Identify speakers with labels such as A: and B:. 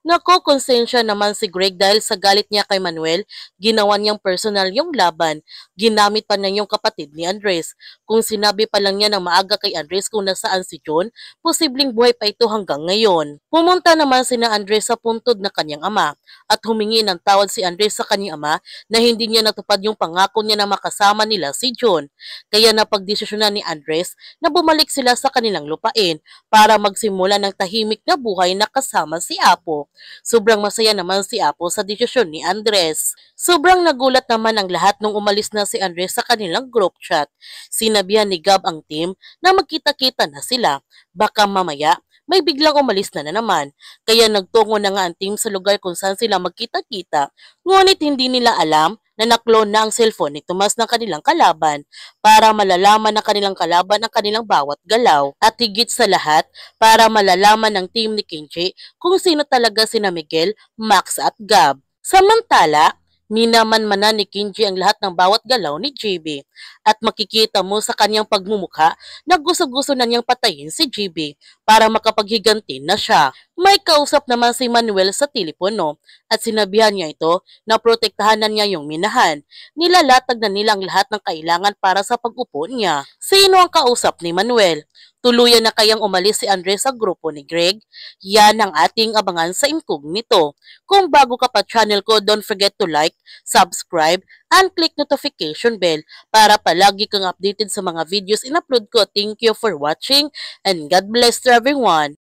A: Nako, konsensya naman si Greg dahil sa galit niya kay Manuel, ginawa niyang personal yung laban. Ginamit pa niya yung kapatid ni Andres. Kung sinabi pa lang niya ng maaga kay Andres kung nasaan si John, posibleng buhay pa ito hanggang ngayon. Pumunta naman sina Andres sa puntod na kanyang ama at humingi ng tawad si Andres sa kanyang ama na hindi niya natupad yung pangako niya na makasama nila si John. Kaya napagdesisyonan ni Andres na bumalik sila sa kanilang lupain para magsimula ng tahimik na buhay na kasama si Apo. Sobrang masaya naman si Apo sa desisyon ni Andres. Sobrang nagulat naman ang lahat nung umalis na si Andres sa kanilang group chat. Sinabihan ni Gab ang team na magkita-kita na sila. Baka mamaya may biglang umalis na naman. Kaya nagtungo na nga ang team sa lugar kung saan sila magkita-kita. Ngunit hindi nila alam na naklone na ang cellphone ni Tomas ng kanilang kalaban para malalaman ng kanilang kalaban ang kanilang bawat galaw. At higit sa lahat, para malalaman ng team ni Kenji kung sino talaga sina Miguel, Max at Gab. Samantala, minamanmanan ni Kenji ang lahat ng bawat galaw ni JB at makikita mo sa kanyang pagmumukha na gusto-gusto na niyang patayin si JB para makapaghiganti na siya. May kausap naman si Manuel sa telepono at sinabihan niya ito na protektahan na niya yung minahan. Nilalatag na nilang lahat ng kailangan para sa pag-upo niya. Sino ang kausap ni Manuel? Tuluyan na kayang umalis si Andres sa grupo ni Greg? Yan ang ating abangan sa incognito. Kung bago ka pa channel ko, don't forget to like, subscribe, and click notification bell para palagi kang updated sa mga videos in-upload ko. Thank you for watching and God bless to everyone.